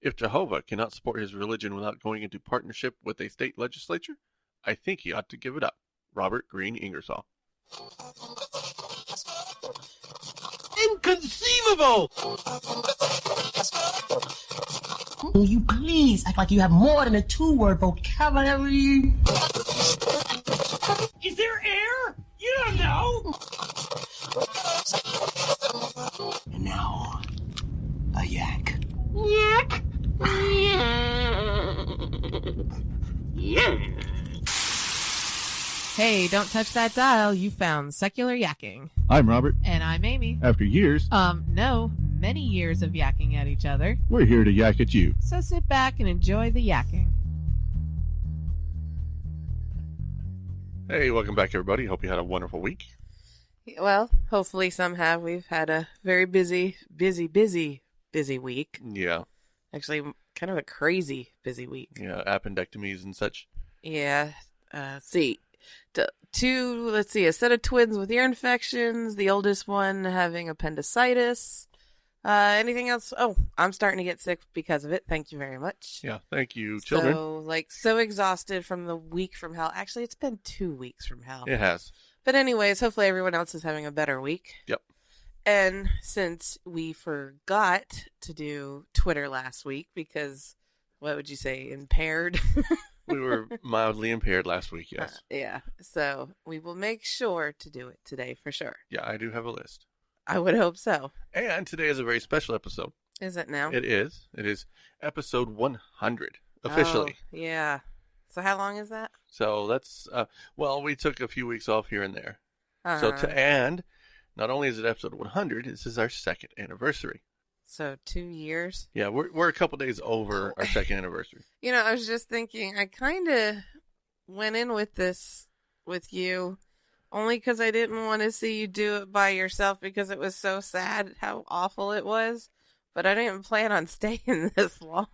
If Jehovah cannot support his religion without going into partnership with a state legislature, I think he ought to give it up. Robert Green Ingersoll. Inconceivable! Will you please act like you have more than a two-word vocabulary? Is there air? You don't know! And now, a yak. Yak! Yeah. Hey, don't touch that dial. You found Secular Yakking. I'm Robert. And I'm Amy. After years, No, many years of yakking at each other. we're here to yak at you. So sit back and enjoy the yakking. Hey, welcome back, everybody. Hope you had a wonderful week. Well, hopefully some have. We've had a very busy week. Yeah, Actually, kind of a crazy busy week. yeah, appendectomies and such. Yeah. Let's see, a set of twins with ear infections, the oldest one having appendicitis. Anything else? Oh, I'm starting to get sick because of it. Thank you very much. Yeah, thank you, children. So exhausted from the week from hell. Actually, it's been 2 weeks from hell. It has. But anyways, hopefully everyone else is having a better week. Yep. And since we forgot to do Twitter last week because, what would you say, impaired? We were mildly impaired last week, yes. Yeah. So we will make sure to do it today for sure. Yeah, I do have a list. I would hope so. And today is a very special episode. Is it now? It is. It is episode 100, officially. Oh, yeah. So how long is that? So that's, we took a few weeks off here and there. Uh-huh. And not only is it episode 100, this is our second anniversary. So 2 years? Yeah, we're a couple days over our second anniversary. You know, I was just thinking, I kind of went in with this with you only because I didn't want to see you do it by yourself because it was so sad how awful it was. But I didn't plan on staying this long.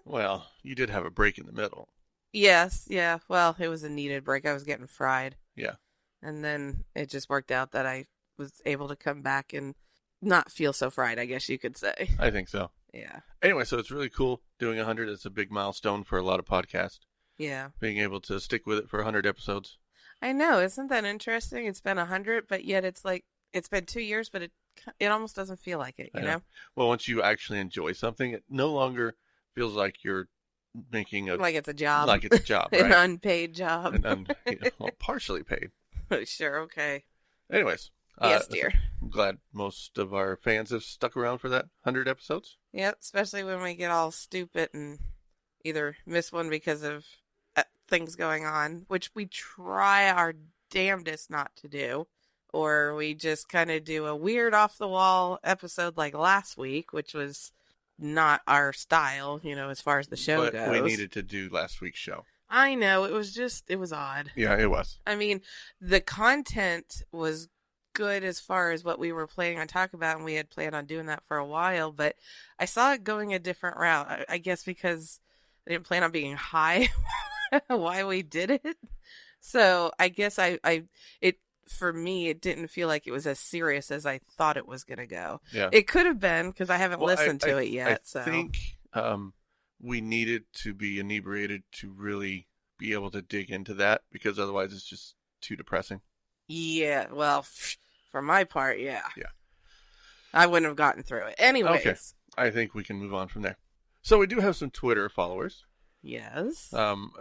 Well, you did have a break in the middle. Yes, yeah. Well, it was a needed break. I was getting fried. Yeah. And then it just worked out that I was able to come back and not feel so fried, I guess you could say. I think so. Yeah. Anyway, so it's really cool doing 100. It's a big milestone for a lot of podcasts. Yeah. Being able to stick with it for 100 episodes. I know. Isn't that interesting? It's been 100, but yet it's like, it's been 2 years, but it almost doesn't feel like it, you know? Well, once you actually enjoy something, it no longer feels like you're making like it's a job. Like it's a job, right? An unpaid job. Partially paid. Sure, okay. Anyways. Yes, dear. I'm glad most of our fans have stuck around for that 100 episodes. Yep, especially when we get all stupid and either miss one because of things going on, which we try our damnedest not to do, or we just kind of do a weird off-the-wall episode like last week, which was not our style, you know, as far as the show goes. We needed to do last week's show. I know, it was odd. Yeah, it was. I mean, the content was good as far as what we were planning on talking about, and we had planned on doing that for a while, but I saw it going a different route. I guess because I didn't plan on being high while we did it. So I guess for me, it didn't feel like it was as serious as I thought it was going to go. Yeah. It could have been because I haven't listened to it yet. I think we needed to be inebriated to really be able to dig into that because otherwise it's just too depressing. Yeah, well, for my part, yeah. Yeah. I wouldn't have gotten through it. Anyways. Okay. I think we can move on from there. So we do have some Twitter followers. Yes.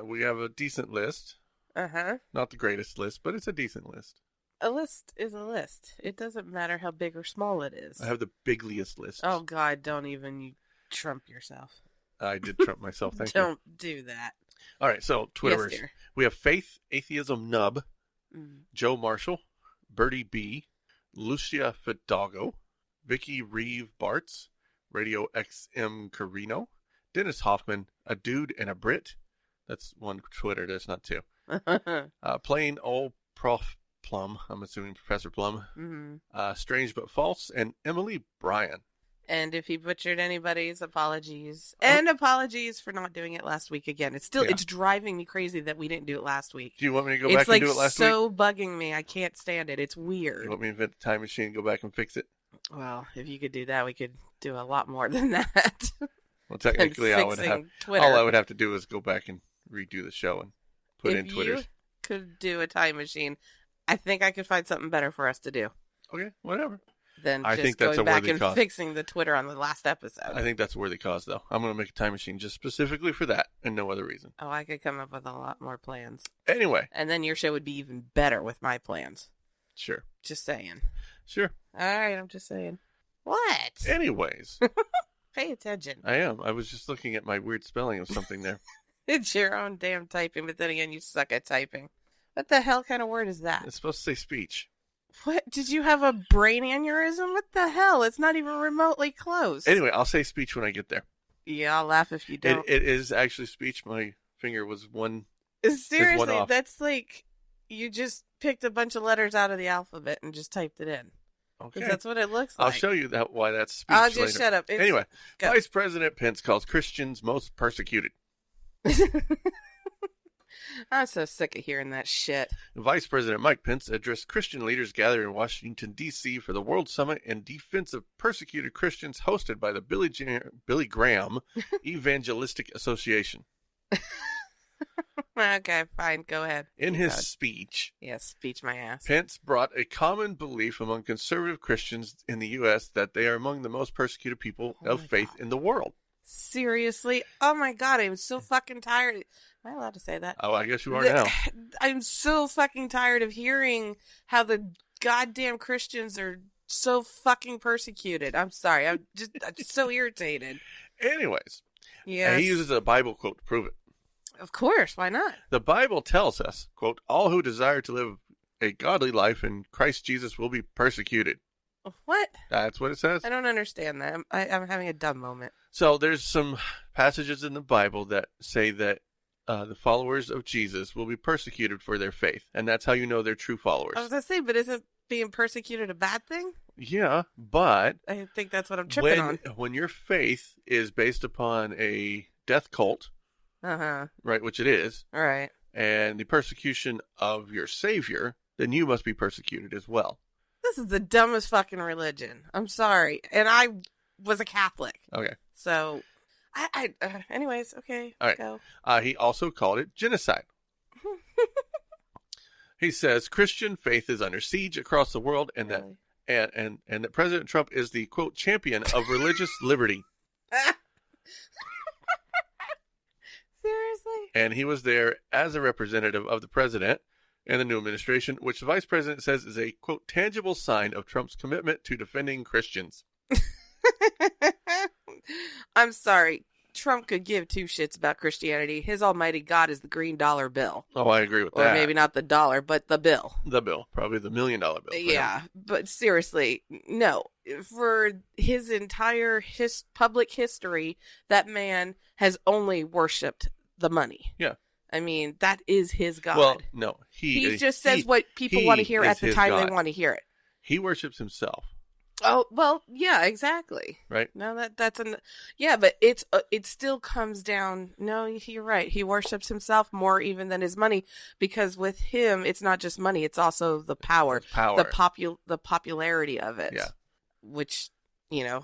We have a decent list. Uh-huh. Not the greatest list, but it's a decent list. A list is a list. It doesn't matter how big or small it is. I have the bigliest list. Oh, God, don't even you trump yourself. I did trump myself, thank you. Don't do that. All right, so Twitterers. Yes, dear. We have Faith, Atheism Nub, Joe Marshall, Bertie B, Lucia Fidalgo, Vicky Reeve Bartz, Radio XM Carino, Dennis Hoffman, a dude and a Brit. That's one Twitter, that's not two. Plain old Prof Plum, I'm assuming Professor Plum, Strange But False, and Emily Bryan. And if he butchered anybody's, apologies. And apologies for not doing it last week again. It's driving me crazy that we didn't do it last week. Do you want me to go back and do it last week? It's so bugging me. I can't stand it. It's weird. You want me to invent the time machine and go back and fix it? Well, if you could do that, we could do a lot more than that. Well, technically, and I would have fixing Twitter. all I would have to do is go back and redo the show and put in If Twitter's. you could do a time machine, I think I could find something better for us to do Okay, whatever. than I just think that's going a back worthy and cause. fixing the Twitter on the last episode. I think that's a worthy cause, though. I'm going to make a time machine just specifically for that and no other reason. Oh, I could come up with a lot more plans. Anyway, And then your show would be even better with my plans. sure. Just saying. Sure. All right, I'm just saying. What? Anyways, Pay attention. I am. I was just looking at my weird spelling of something there. It's your own damn typing, but then again, you suck at typing. What the hell kind of word is that? It's supposed to say speech. What? Did you have a brain aneurysm? What the hell? It's not even remotely close. Anyway, I'll say speech when I get there. Yeah, I'll laugh if you don't. It is actually speech. My finger was one. Seriously, off. that's like you just picked a bunch of letters out of the alphabet and just typed it in. Okay. 'Cause that's what it looks like. I'll show you why that's speech I'll just later. shut up. Anyway, Go. Vice President Pence calls Christians most persecuted. I'm so sick of hearing that shit. Vice President Mike Pence addressed Christian leaders gathered in Washington, D.C. for the World Summit in Defense of Persecuted Christians hosted by the Billy Graham Evangelistic Association. Okay, fine. Go ahead. In his speech, Yes, speech my ass. Pence brought a common belief among conservative Christians in the U.S. that they are among the most persecuted people of faith in the world. Seriously? Oh my god, I'm so fucking tired. Am I allowed to say that? Oh, I guess you are now. I'm so fucking tired of hearing how the goddamn Christians are so fucking persecuted. I'm sorry. I'm just so irritated. Anyways, Yes. he uses a Bible quote to prove it. Of course, why not? The Bible tells us, quote, all who desire to live a godly life in Christ Jesus will be persecuted. What? That's what it says. I don't understand that. I'm having a dumb moment. So there's some passages in the Bible that say that the followers of Jesus will be persecuted for their faith. And that's how you know they're true followers. I was going to say, but isn't being persecuted a bad thing? Yeah, but I think that's what I'm tripping on. when your faith is based upon a death cult, Uh-huh. right, which it is, All right. and the persecution of your Savior, then you must be persecuted as well. This is the dumbest fucking religion. I'm sorry. And I was a Catholic. Okay. So, anyways, okay. All right. Go. He also called it genocide. He says Christian faith is under siege across the world, and Really? and that President Trump is the quote champion of religious liberty. Seriously? And he was there as a representative of the president and the new administration, which the vice president says is a quote tangible sign of Trump's commitment to defending Christians. I'm sorry. Trump could give two shits about Christianity. His almighty God is the green dollar bill. Oh, I agree with Or that. maybe not the dollar, but the bill. The bill, probably the $1 million bill. for him. Yeah, but seriously, no. For his entire public history, that man has only worshipped the money. Yeah. I mean, that is his God. Well, no, he just says what people want to hear is at the his time God. they want to hear it. He worships himself, Oh, well, yeah, exactly. right? No, yeah, but it still comes down. No, you're right. He worships himself more even than his money, because with him, it's not just money; it's also the power, It's power. the popularity of it. Yeah. Which,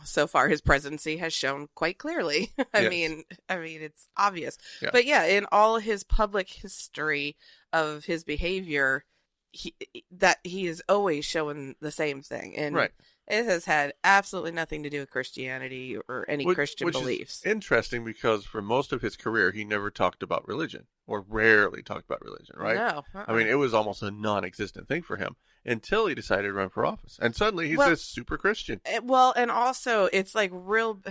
so far his presidency has shown quite clearly. I Yes. mean, it's obvious. Yeah. But yeah, in all his public history of his behavior, he is always showing the same thing, and Right. it has had absolutely nothing to do with Christianity or any Christian which beliefs. is interesting because for most of his career, he never talked about religion, or rarely talked about religion, right? No. I mean, it was almost a non-existent thing for him until he decided to run for office. And suddenly he's this super Christian. Well, and also it's like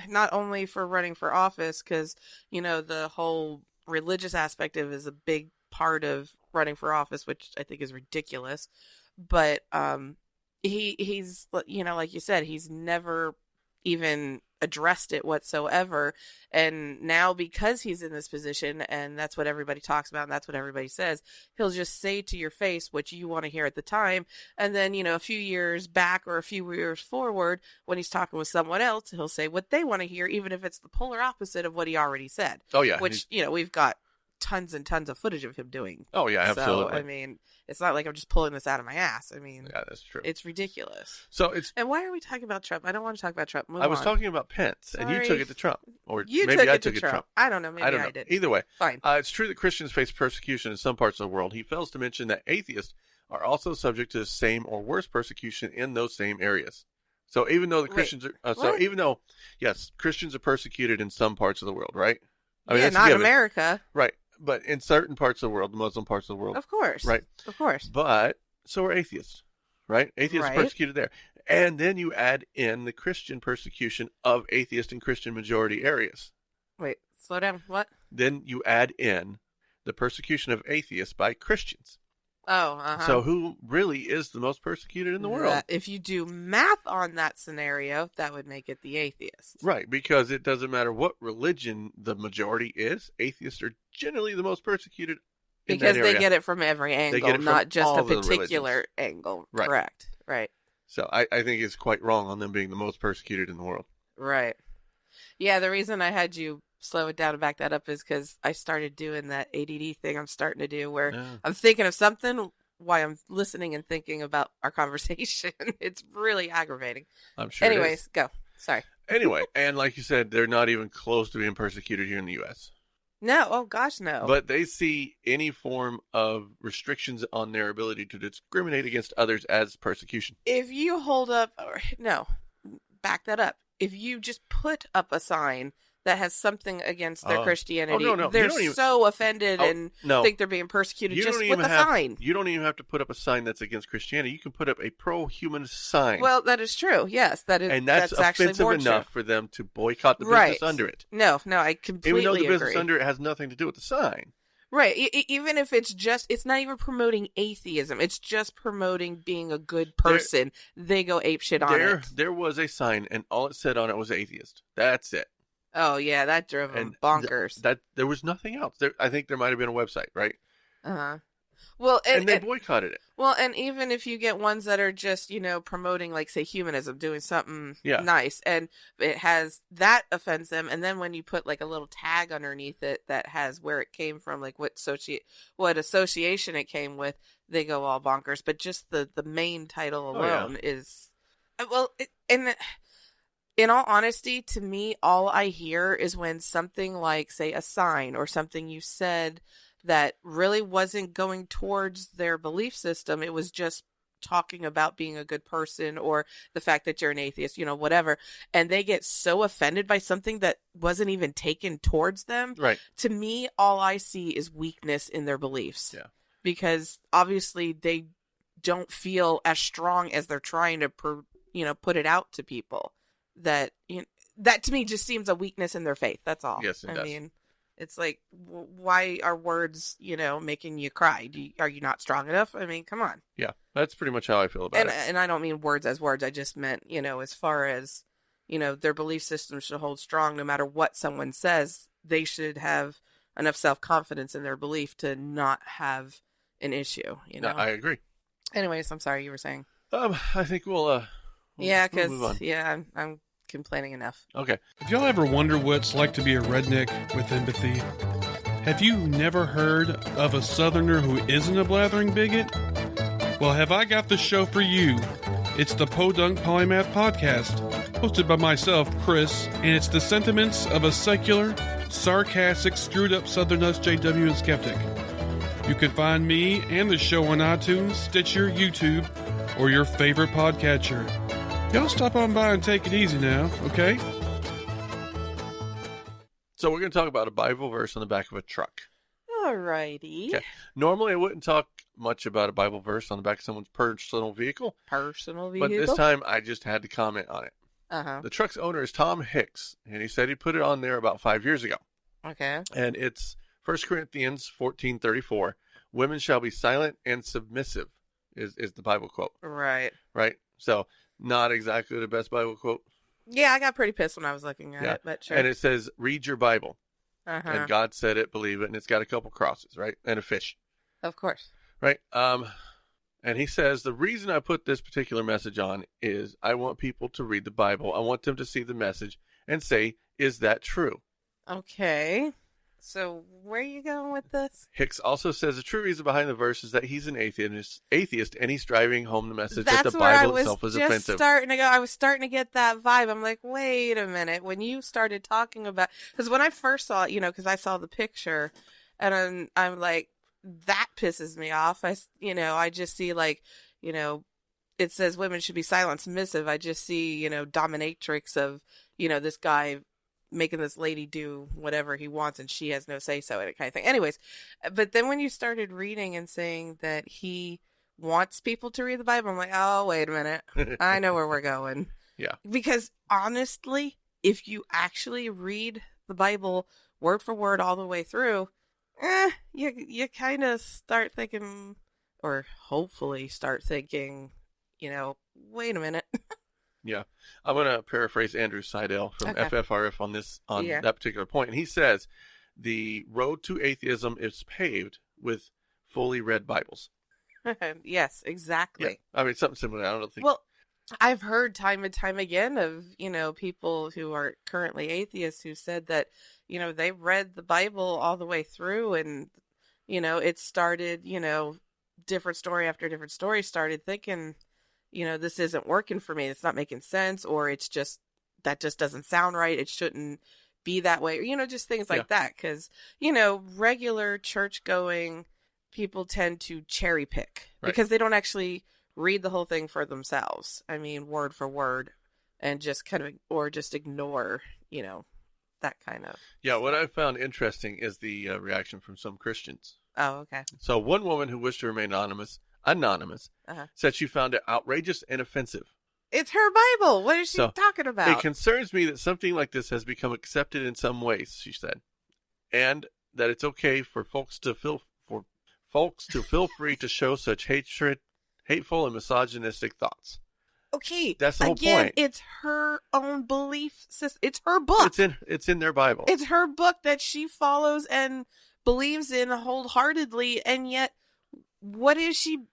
not only for running for office, because, the whole religious aspect of it is a big part of running for office, which I think is ridiculous. But he's, like you said, he's never even addressed it whatsoever. And now, because he's in this position and that's what everybody talks about and that's what everybody says, he'll just say to your face what you want to hear at the time. And then, a few years back or a few years forward, when he's talking with someone else, he'll say what they want to hear, even if it's the polar opposite of what he already said. Oh, yeah. Which, we've got tons and tons of footage of him doing. Oh yeah, absolutely. So, I mean, it's not like I'm just pulling this out of my ass. I mean, yeah, that's true. It's ridiculous. So it's. And why are we talking about Trump? I don't want to talk about Trump. Move I was on. talking about Pence, and you Sorry. took it to Trump, or You maybe I took took it to Trump. I don't know. Maybe I don't know. did. Either way, Fine. It's true that Christians face persecution in some parts of the world. He fails to mention that atheists are also subject to the same or worse persecution in those same areas. So even though the Christians are, even though, yes, Christians are persecuted in some parts of the world, right? I mean, yeah, that's a not given. America. Right. But in certain parts of the world, the Muslim parts of the world. Of course. Right. Of course. But so are atheists, right? Atheists are persecuted there. And then you add in the Christian persecution of atheist and Christian majority areas. Wait, slow down. What? Then you add in the persecution of atheists by Christians. Oh, uh-huh. So who really is the most persecuted in the world? If you do math on that scenario, that would make it the atheists. Right, because it doesn't matter what religion the majority is, atheists are generally the most persecuted in because that area. they get it from every angle, not just a particular angle. Right. Correct. Right. So I think it's quite wrong on them being the most persecuted in the world. Right. Yeah, the reason I had you slow it down and back that up is because I started doing that ADD thing I'm starting to do where I'm thinking of something while I'm listening and thinking about our conversation. It's really aggravating. I'm sure. Anyways, go. Sorry. Anyway, and like you said, they're not even close to being persecuted here in the U.S. No. Oh, gosh, no. But they see any form of restrictions on their ability to discriminate against others as persecution. If you hold up, back that up. If you just put up a sign that has something against their Christianity, they're so offended and think they're being persecuted just with a sign. You don't even have to put up a sign that's against Christianity. You can put up a pro-human sign. Well, that is true. Yes, that is. And that's offensive enough for them to boycott the business under it. No, I completely agree. Even though the business agree. under it has nothing to do with the sign. Right. Even if it's not even promoting atheism. It's just promoting being a good person. They go apeshit on it. There was a sign, and all it said on it was atheist. That's it. Oh, yeah, that drove them bonkers. There was nothing else. I think there might have been a website, right? Uh-huh. Well, and they boycotted it. Well, and even if you get ones that are just, promoting, like, say, humanism, doing something nice, and it has, that offends them, and then when you put, like, a little tag underneath it that has where it came from, like, what association it came with, they go all bonkers. But just the main title alone is, in all honesty, to me, all I hear is when something like, say, a sign or something you said that really wasn't going towards their belief system. It was just talking about being a good person or the fact that you're an atheist, whatever. And they get so offended by something that wasn't even taken towards them. Right. To me, all I see is weakness in their beliefs. Yeah. Because obviously they don't feel as strong as they're trying to, put it out to people. That to me just seems a weakness in their faith. That's all. Yes, it does. I mean, it's like, why are words, making you cry? Are you not strong enough? I mean, come on. Yeah, that's pretty much how I feel about it. And I don't mean words as words. I just meant, as far as, their belief system should hold strong no matter what someone says. They should have enough self-confidence in their belief to not have an issue, No, I agree. Anyways, I'm sorry, you were saying. I think we'll because I'm complaining enough. Okay. If y'all ever wonder what it's like to be a redneck with empathy, have you never heard of a Southerner who isn't a blathering bigot? Well, have I got the show for you. It's the Podunk Polymath Podcast, hosted by myself, Chris, and it's the sentiments of a secular, sarcastic, screwed-up Southern SJW and skeptic. You can find me and the show on iTunes, Stitcher, YouTube, or your favorite podcatcher. Y'all stop on by and take it easy now, okay? So we're going to talk about a Bible verse on the back of a truck. Alrighty. Okay. Normally I wouldn't talk much about a Bible verse on the back of someone's personal vehicle. But this time I just had to comment on it. Uh-huh. The truck's owner is Tom Hicks, and he said he put it on there about 5 years ago. Okay. And it's 1 Corinthians 14:34. Women shall be silent and submissive is the Bible quote. Right. Right? So not exactly the best Bible quote. Yeah, I got pretty pissed when I was looking at it, but sure. And it says, read your Bible. Uh-huh. And God said it, believe it, and it's got a couple crosses, right? And a fish. Of course. Right? And he says, the reason I put this particular message on is I want people to read the Bible. I want them to see the message and say, is that true? Okay. So where are you going with this? Hicks also says the true reason behind the verse is that he's an atheist, and he's driving home the message that That's the where Bible I was itself is just offensive. starting to go. I was starting to get that vibe. I'm like, wait a minute. When you started talking about, because when I first saw it, because I saw the picture, and I'm like, that pisses me off. I just see like, it says women should be silent, submissive. I just see, dominatrix of, this guy making this lady do whatever he wants and she has no say so in it, kind of thing. Anyways, but then when you started reading and saying that he wants people to read the Bible, I'm like, oh, wait a minute. I know where we're going. Yeah. Because honestly, if you actually read the Bible word for word all the way through, you kind of start thinking, or hopefully start thinking, wait a minute. Yeah. I'm going to paraphrase Andrew Seidel from Okay. FFRF on that particular point. And he says, the road to atheism is paved with fully read Bibles. Yes, exactly. Yeah. I mean, something similar. I don't think. Well, I've heard time and time again of, people who are currently atheists who said that, they read the Bible all the way through and, it started, different story after different story, started thinking, this isn't working for me. It's not making sense, or that just doesn't sound right. It shouldn't be that way. Or, just things like that. Because, regular church going people tend to cherry pick because they don't actually read the whole thing for themselves. I mean, word for word, and just just ignore, that kind of. Yeah. What I found interesting is the reaction from some Christians. Oh, okay. So one woman who wished to remain anonymous, said she found it outrageous and offensive. It's her Bible. What is she talking about? It concerns me that something like this has become accepted in some ways, she said, and that it's okay for folks to feel free to show such hateful and misogynistic thoughts. Okay, that's the whole point. It's her own belief system. It's her book. It's in their Bible. It's her book that she follows and believes in wholeheartedly, and yet, what is she?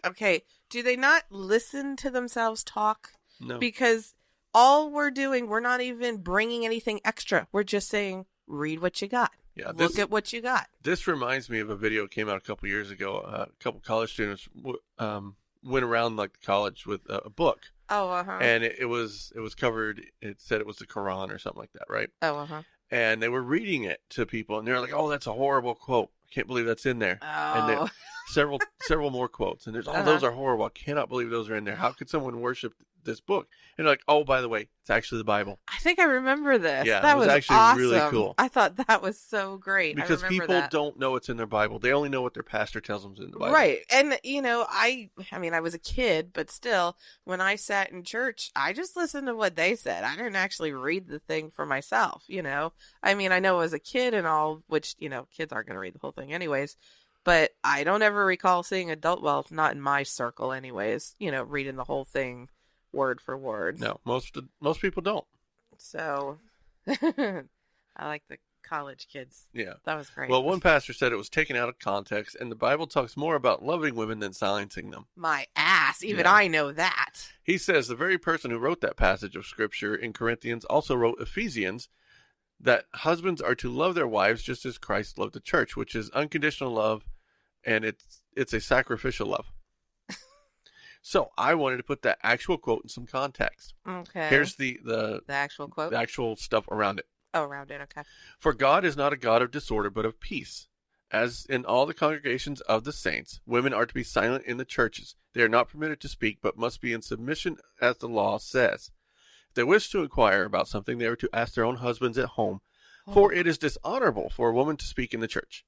Okay, do they not listen to themselves talk? No. Because all we're doing, we're not even bringing anything extra. We're just saying, read what you got. Yeah, look at what you got. This reminds me of a video that came out a couple years ago. A couple college students went around like the college with a book. Oh, uh-huh. And it was covered. It said it was the Quran or something like that, right? Oh, uh-huh. And they were reading it to people, and they're like, "Oh, that's a horrible quote. I can't believe that's in there." Oh. And several more quotes, and there's those are horrible. I cannot believe those are in there. How could someone worship this book? And they're like, "Oh, by the way, it's actually the Bible." I think I remember this. Yeah, that it was actually awesome. really cool. I thought that was so great. Because people don't know it's in their Bible. They only know what their pastor tells them is in the Bible. Right. And, I mean, I was a kid, but still, when I sat in church, I just listened to what they said. I didn't actually read the thing for myself, I mean, I know as a kid and all, which, kids aren't going to read the whole thing anyways, but I don't ever recall seeing not in my circle anyways, reading the whole thing word for word. No, most people don't. So, I like the college kids. Yeah. That was great. Well, one pastor said it was taken out of context, and the Bible talks more about loving women than silencing them. My ass. Even I know that. He says the very person who wrote that passage of Scripture in Corinthians also wrote Ephesians, that husbands are to love their wives just as Christ loved the church, which is unconditional love, and it's a sacrificial love. So I wanted to put that actual quote in some context. Okay. Here's the actual quote? The actual stuff around it. Oh, around it, okay. For God is not a God of disorder, but of peace. As in all the congregations of the saints, women are to be silent in the churches. They are not permitted to speak, but must be in submission as the law says. If they wish to inquire about something, they are to ask their own husbands at home, for it is dishonorable for a woman to speak in the church.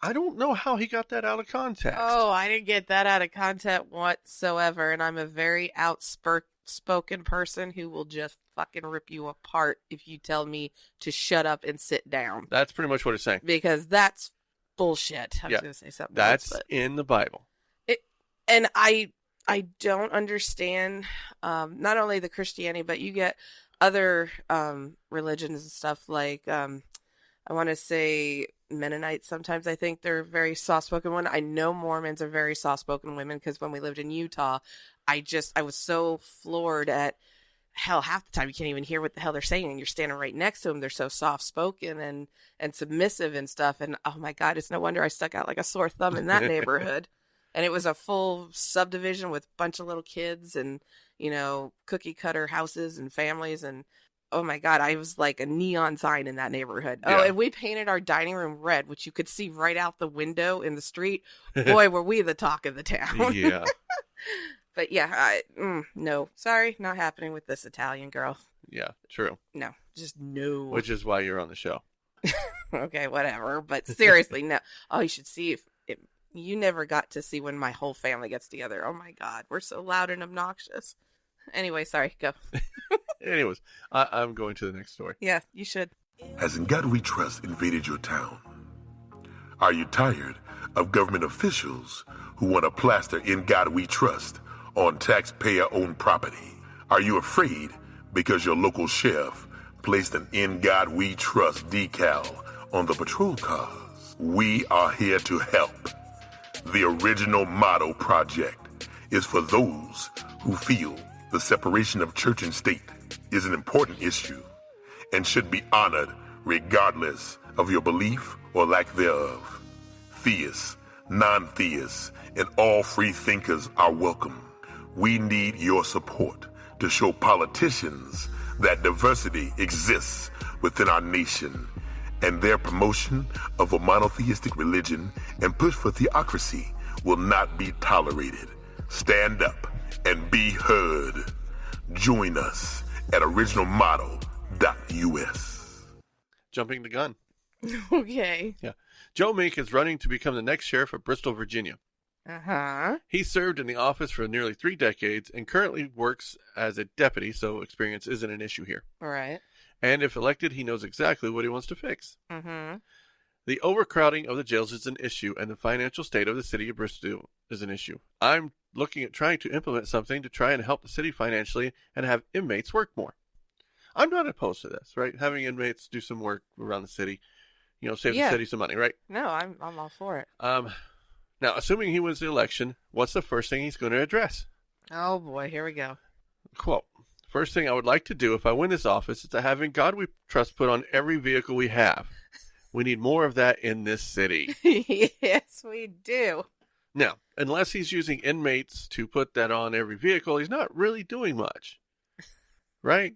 I don't know how he got that out of context. Oh, I didn't get that out of context whatsoever, and I'm a very outspoken person who will just fucking rip you apart if you tell me to shut up and sit down. That's pretty much what it's saying. Because that's bullshit. I was going to say something that's else. in the Bible. And I don't understand not only the Christianity, but you get other religions and stuff like I want to say Mennonites. Sometimes I think they're very soft-spoken women. I know Mormons are very soft-spoken women because when we lived in Utah, I was so floored at hell, half the time you can't even hear what the hell they're saying, and you're standing right next to them. They're so soft-spoken and submissive and stuff, and oh my God, it's no wonder I stuck out like a sore thumb in that neighborhood. And it was a full subdivision with a bunch of little kids and, cookie-cutter houses and families, and oh my God, I was like a neon sign in that neighborhood. Yeah. Oh, and we painted our dining room red, which you could see right out the window in the street. Boy, were we the talk of the town. Yeah. But yeah, no. Sorry, not happening with this Italian girl. Yeah, true. No, just no. Which is why you're on the show. Okay, whatever. But seriously, no. Oh, you should see if you never got to see when my whole family gets together. Oh my God, we're so loud and obnoxious. Anyway, sorry, go. Anyways, I'm going to the next story. Yeah, you should. Has In God We Trust invaded your town? Are you tired of government officials who want to plaster In God We Trust on taxpayer-owned property? Are you afraid because your local sheriff placed an In God We Trust decal on the patrol cars? We are here to help. The Original Motto Project is for those who feel the separation of church and state is an important issue and should be honored regardless of your belief or lack thereof. Theists, non-theists, and all free thinkers are welcome. We need your support to show politicians that diversity exists within our nation, and their promotion of a monotheistic religion and push for theocracy will not be tolerated. Stand up and be heard. Join us at originalmotto.us. Jumping the gun. Okay. Yeah. Joe Meek is running to become the next sheriff of Bristol, Virginia. Uh-huh. He served in the office for nearly 3 decades and currently works as a deputy, so experience isn't an issue here. All right. And if elected, he knows exactly what he wants to fix. Mm-hmm. The overcrowding of the jails is an issue, and the financial state of the city of Bristol is an issue. I'm looking at trying to implement something to try and help the city financially and have inmates work more. I'm not opposed to this, right? Having inmates do some work around the city, save the city some money, right? No, I'm all for it. Now, assuming he wins the election, what's the first thing he's going to address? Oh boy, here we go. Quote, first thing I would like to do if I win this office is to have In God We Trust put on every vehicle we have. We need more of that in this city. Yes, we do. Now, unless he's using inmates to put that on every vehicle, he's not really doing much. Right?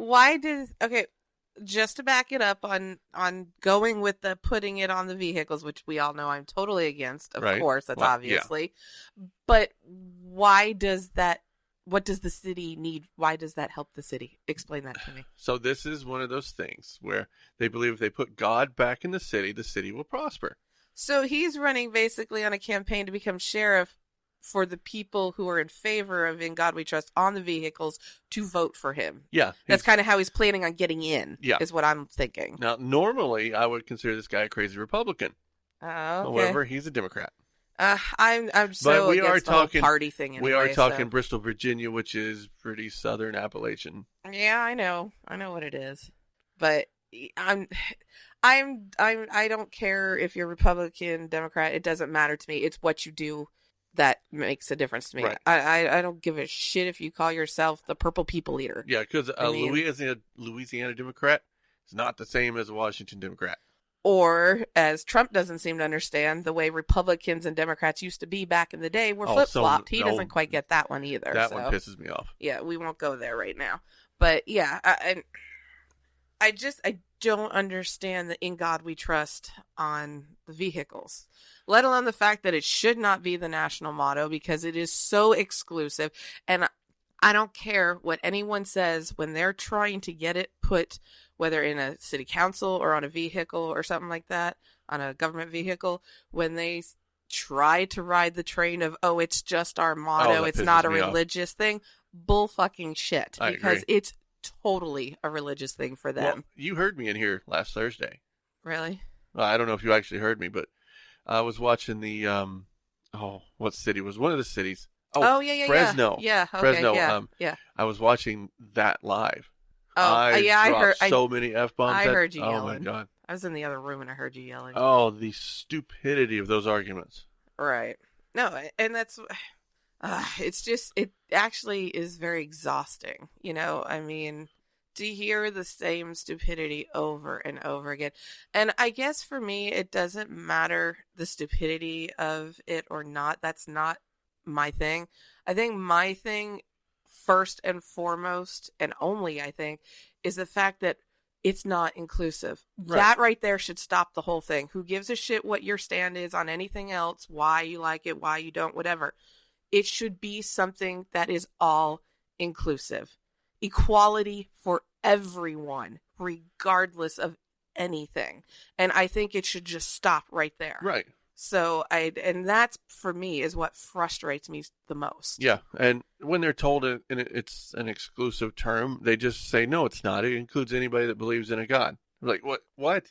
Okay, just to back it up on going with the putting it on the vehicles, which we all know I'm totally against, of course, that's obviously. Yeah. But what does the city need? Why does that help the city? Explain that to me. So this is one of those things where they believe if they put God back in the city will prosper. So he's running basically on a campaign to become sheriff for the people who are in favor of In God We Trust on the vehicles to vote for him. Yeah. That's kind of how he's planning on getting in, is what I'm thinking. Now, normally, I would consider this guy a crazy Republican. Okay. However, he's a Democrat. I'm so against the whole party thing anyway. We are talking Bristol, Virginia, which is pretty southern Appalachian. Yeah, I know what it is. But I don't care if you're Republican, Democrat, it doesn't matter to me. It's what you do that makes a difference to me. Right. I don't give a shit if you call yourself the Purple People Eater. Yeah, because Louisiana Democrat is not the same as a Washington Democrat. Or, as Trump doesn't seem to understand, the way Republicans and Democrats used to be back in the day were flip-flopped. He doesn't quite get that one either. That one pisses me off. Yeah, we won't go there right now. But, yeah, I don't understand the In God We Trust on the vehicles, let alone the fact that it should not be the national motto because it is so exclusive. And I don't care what anyone says when they're trying to get it put, whether in a city council or on a vehicle or something like that, on a government vehicle, when they try to ride the train of, it's just our motto, it's not a religious thing. Bull fucking shit. Because it's totally a religious thing for them. Well, you heard me in here last Thursday. Really? Well, I don't know if you actually heard me, but I was watching the, what city was one of the cities? Yeah. Fresno. Yeah. Okay, Fresno. Yeah. I was watching that live. I heard so many F-bombs. I heard you yelling. Oh my God. I was in the other room and I heard you yelling. Oh, the stupidity of those arguments. Right. No, and that's, It's just, it actually is very exhausting. I mean, to hear the same stupidity over and over again. And I guess for me, it doesn't matter the stupidity of it or not. That's not my thing. I think my thing, first and foremost, and only, I think, is the fact that it's not inclusive. Right. That right there should stop the whole thing. Who gives a shit what your stand is on anything else, why you like it, why you don't, whatever. It should be something that is all inclusive. Equality for everyone, regardless of anything. And I think it should just stop right there. Right. So and that's, for me, is what frustrates me the most. Yeah, and when they're told it's an exclusive term, they just say, no, it's not. It includes anybody that believes in a God. I'm like, what?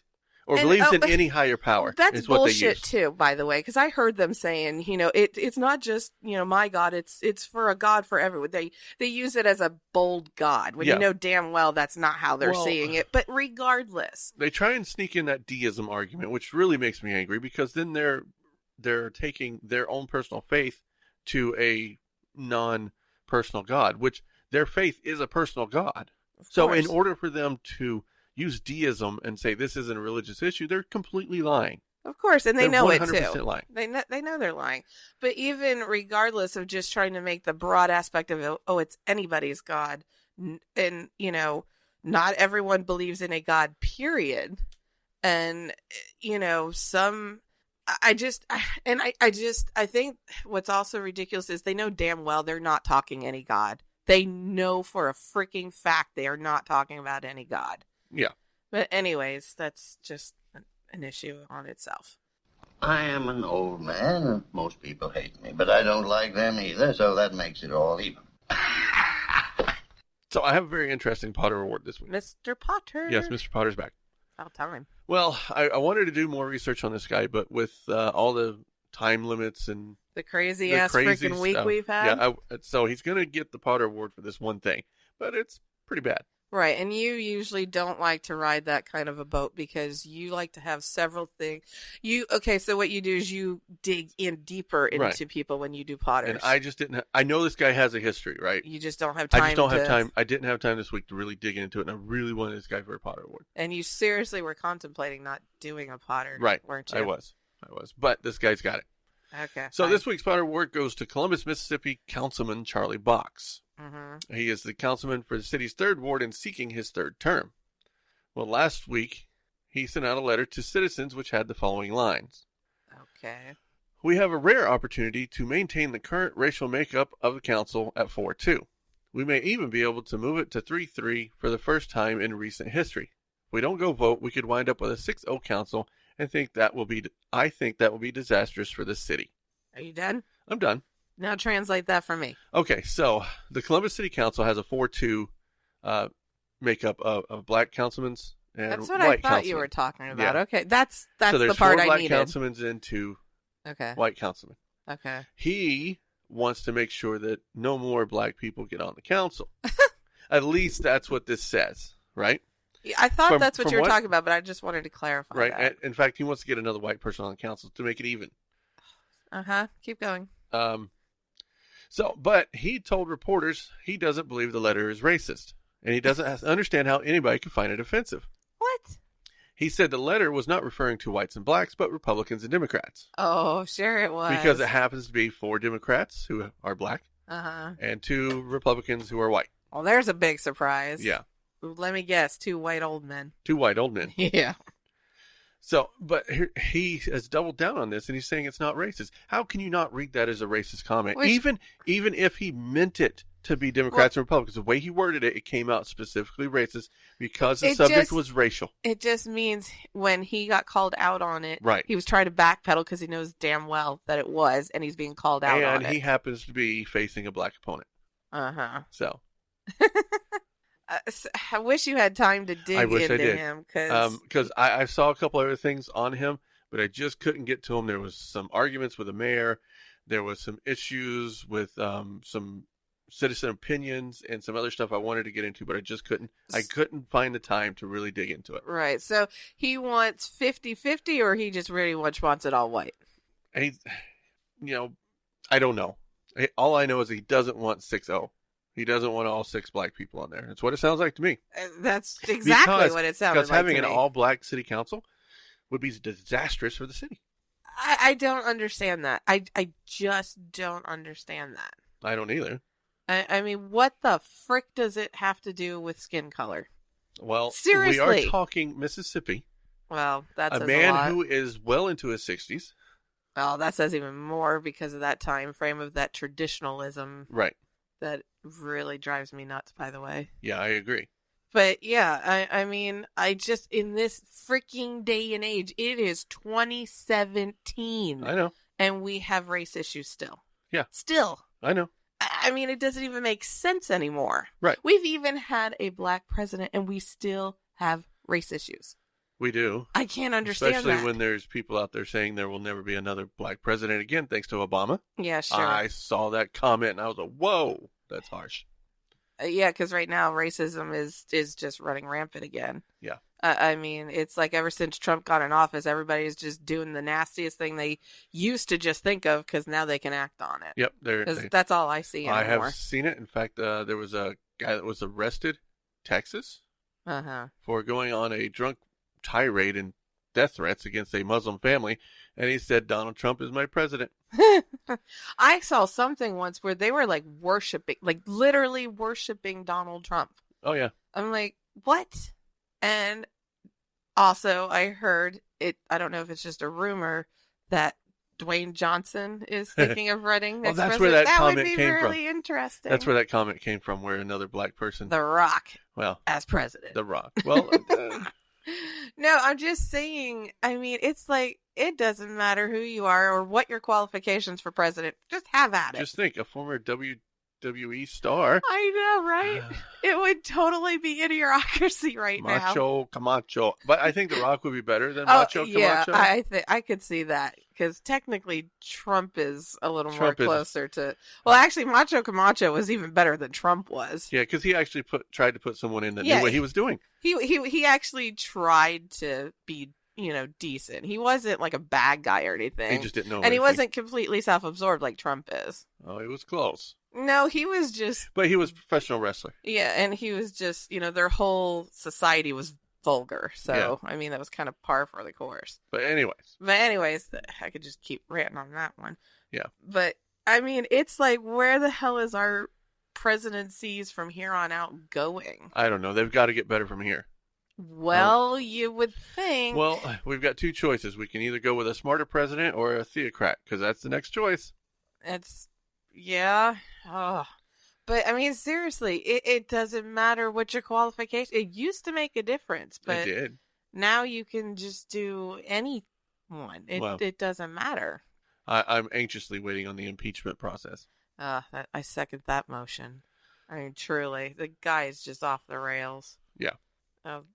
Or believes in any higher power. That's is what bullshit they use. too, by the way, because I heard them saying, it's not just, my God, it's for a God for everyone. They use it as a bold God, when you know damn well that's not how they're seeing it. But regardless. They try and sneak in that deism argument, which really makes me angry, because then they're taking their own personal faith to a non-personal God, which their faith is a personal God. So in order for them to use deism and say this isn't a religious issue, they're completely lying. Of course, and they know it too. 100% lying. They know they're lying. But even regardless of just trying to make the broad aspect of it, it's anybody's God, and not everyone believes in a God, period. And I think what's also ridiculous is they know damn well they're not talking any God. They know for a freaking fact they are not talking about any God. Yeah. But anyways, that's just an issue on itself. I am an old man, and most people hate me, but I don't like them either, so that makes it all even. So I have a very interesting Potter award this week. Mr. Potter. Yes, Mr. Potter's back. About time. Well, I wanted to do more research on this guy, but with all the time limits and the crazy freaking week stuff, we've had. So he's going to get the Potter award for this one thing, but it's pretty bad. Right, and you usually don't like to ride that kind of a boat because you like to have several things. So what you do is you dig in deeper into people when you do Potters. And I just didn't. I know this guy has a history, right? You just don't have time. I just don't have time. I didn't have time this week to really dig into it, and I really wanted this guy for a Potter award. And you seriously were contemplating not doing a Potter, right? Weren't you? I was, but this guy's got it. Okay. So this week's Potter award goes to Columbus, Mississippi Councilman Charlie Box. Mm-hmm. He is the councilman for the city's 3rd ward and seeking his 3rd term. Well, last week, he sent out a letter to citizens which had the following lines. Okay. We have a rare opportunity to maintain the current racial makeup of the council at 4-2. We may even be able to move it to 3-3 for the first time in recent history. If we don't go vote, we could wind up with a 6-0 council, and I think that will be disastrous for the city. Are you done? I'm done. Now translate that for me. Okay, so the Columbus City Council has a 4-2 makeup of black councilmen and that's what white I thought you were talking about. Yeah. Okay, that's so the part I needed. there's 4 black councilmen and 2 white councilmen. Okay. He wants to make sure that no more black people get on the council. At least that's what this says, right? Yeah, I thought that's what you were talking about, but I just wanted to clarify that. Right. In fact, he wants to get another white person on the council to make it even. Keep going. But he told reporters he doesn't believe the letter is racist, and he doesn't understand how anybody could find it offensive. What? He said the letter was not referring to whites and blacks, but Republicans and Democrats. Oh, sure it was. Because it happens to be 4 Democrats who are black and 2 Republicans who are white. Well, there's a big surprise. Yeah. Let me guess, 2 white old men. 2 white old men. Yeah. So, but he has doubled down on this, and he's saying it's not racist. How can you not read that as a racist comment? Even if he meant it to be Democrats and Republicans, the way he worded it, it came out specifically racist because the subject was racial. It just means when he got called out on it, right, he was trying to backpedal because he knows damn well that it was, and he's being called out on it. And he happens to be facing a black opponent. So. I wish you had time to dig into him. Because I saw a couple other things on him, but I just couldn't get to him. There was some arguments with the mayor. There was some issues with some citizen opinions and some other stuff I wanted to get into, but I just couldn't. I couldn't find the time to really dig into it. Right. So he wants 50-50, or he just really much wants it all white? I don't know. All I know is he doesn't want 6-0. He doesn't want all 6 black people on there. That's what it sounds like to me. That's exactly what it sounds like. Because having to an me. all-black city council would be disastrous for the city. I don't understand that. I just don't understand that. I don't either. I mean, what the frick does it have to do with skin color? Well, seriously, we are talking Mississippi. Well, that says a man a lot. who is well into his 60s. Well, that says even more because of that time frame of that traditionalism. Right. That really drives me nuts, by the way. Yeah, I agree. But yeah, I mean, I just, in this freaking day and age, it is 2017. I know. And we have race issues still. Yeah. Still. I know. I mean, it doesn't even make sense anymore. Right. We've even had a black president and we still have race issues. We do. I can't understand Especially that. when there's people out there saying there will never be another black president again, thanks to Obama. Yeah, sure. I saw that comment and I was like, whoa, that's harsh. Yeah, because right now racism is just running rampant again. Yeah. I mean, it's like ever since Trump got in office, everybody's just doing the nastiest thing they used to just think of because now they can act on it. Yep. That's all I see anymore. I have seen it. In fact, there was a guy that was arrested, Texas, for going on a drunk tirade and death threats against a Muslim family, and he said Donald Trump is my president. I saw something once where they were like worshiping, like literally worshiping Donald Trump. Oh yeah. I'm like, what? And also I heard it, I don't know if it's just a rumor, that Dwayne Johnson is thinking of running next Well, that's president. where that would comment be came really from. Interesting. That's where that comment came from, where another black person. The Rock. Well, as president. The Rock. Well, no, I'm just saying, I mean, it's like, it doesn't matter who you are or what your qualifications for president. Just have at it. Just think, a former WWE star. I know, right? It would totally be idiocracy right now. Macho Camacho. But I think The Rock would be better than Macho Camacho. Yeah, I could see that. Because technically, Trump is a little more closer to... Well, actually, Macho Camacho was even better than Trump was. Yeah, because he actually tried to put someone in that knew what he was doing. He actually tried to be, decent. He wasn't like a bad guy or anything. He just didn't know And anything. he wasn't completely self-absorbed like Trump is. Oh, he was close. No, he was just... But he was a professional wrestler. Yeah, and he was just, their whole society was vulgar. So, yeah. I mean, that was kind of par for the course. But anyways, I could just keep ranting on that one. Yeah. But, I mean, it's like, where the hell is our presidencies from here on out going? I don't know. They've got to get better from here. Well, you would think. Well, we've got two choices. We can either go with a smarter president or a theocrat, because that's the next choice. Yeah. Oh. But, I mean, seriously, it doesn't matter what your qualification... It used to make a difference, but it did. Now you can just do anyone. It doesn't matter. I'm anxiously waiting on the impeachment process. I second that motion. I mean, truly, the guy is just off the rails. Yeah.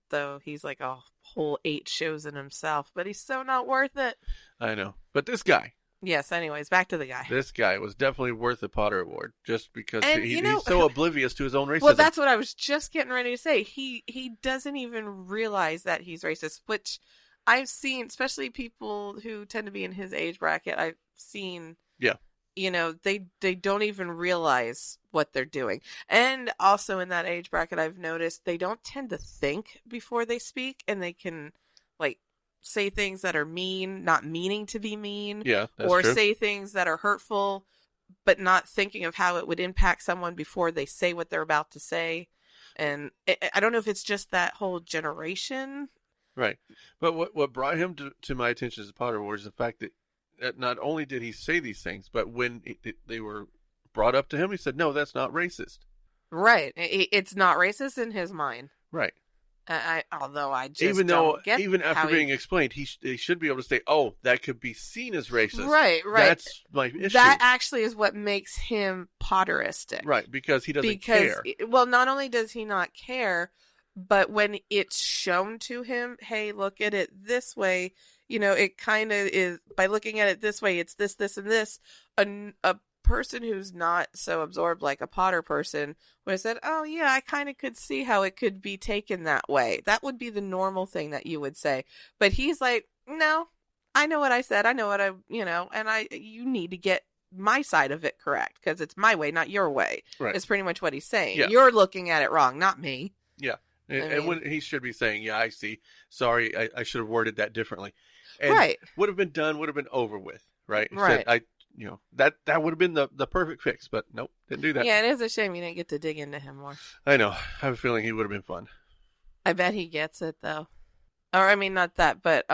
Though he's like a whole 8 shows in himself, but he's so not worth it. I know. But this guy... Yes, anyways, back to the guy. This guy was definitely worth the Potter Award, just because he's so oblivious to his own racism. Well, that's what I was just getting ready to say. He doesn't even realize that he's racist, which I've seen, especially people who tend to be in his age bracket, I've seen, they don't even realize what they're doing. And also in that age bracket, I've noticed they don't tend to think before they speak, and they can, say things that are mean, not meaning to be mean. Yeah, that's or true. Say things that are hurtful, but not thinking of how it would impact someone before they say what they're about to say. And I don't know if it's just that whole generation. Right. But what brought him to my attention as a Potter Award is the fact that not only did he say these things, but when they were brought up to him, he said, no, that's not racist. Right. It's not racist in his mind. Right. Although I just even after being explained, he should be able to say, "Oh, that could be seen as racist." Right. That's my issue. That actually is what makes him Potteristic. Right, because he doesn't care. Well, not only does he not care, but when it's shown to him, hey, look at it this way. It kind of is, by looking at it this way, it's this, this, and this. A person who's not so absorbed like a Potter person would have said, oh yeah, I kind of could see how it could be taken that way. That would be the normal thing that you would say. But he's like, no, I know what I said. I know what and you need to get my side of it correct because it's my way, not your way. Right. It's pretty much what he's saying. Yeah. You're looking at it wrong, not me. Yeah. And, I and mean- when he should be saying, yeah, I see. Sorry, I should have worded that differently. And Right. would have been done, would have been over with, right? Right. Said, that would have been the perfect fix, but nope, didn't do that. Yeah, it is a shame you didn't get to dig into him more. I know. I have a feeling he would have been fun. I bet he gets it though. Or I mean, not that, but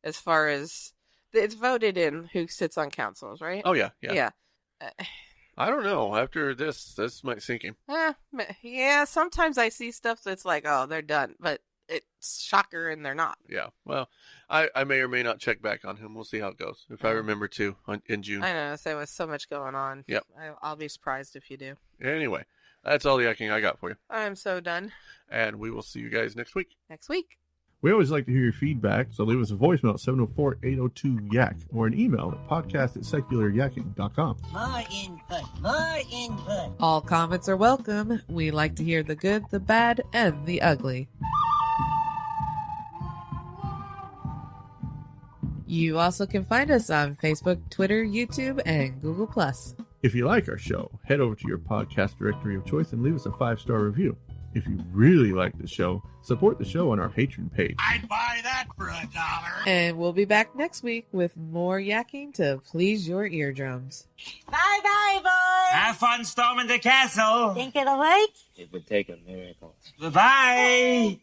as far as it's voted in who sits on councils, right? Oh, yeah. Yeah. I don't know. After this might sink him. Yeah. Sometimes I see stuff that's like, oh, they're done, but it's shocker and they're not. Yeah. Well, I may or may not check back on him. We'll see how it goes. If I remember to in June. I know. So there was so much going on. Yep. I'll be surprised if you do. Anyway, that's all the yakking I got for you. I'm so done. And we will see you guys next week. Next week. We always like to hear your feedback, so leave us a voicemail at 704-802-YAK or an email at podcast@secularyakking.com. More input. All comments are welcome. We like to hear the good, the bad, and the ugly. You also can find us on Facebook, Twitter, YouTube, and Google+. If you like our show, head over to your podcast directory of choice and leave us a 5-star review. If you really like the show, support the show on our Patreon page. I'd buy that for $1. And we'll be back next week with more yakking to please your eardrums. Bye-bye, boys. Have fun storming the castle. Think it'll work? It would take a miracle. Bye-bye.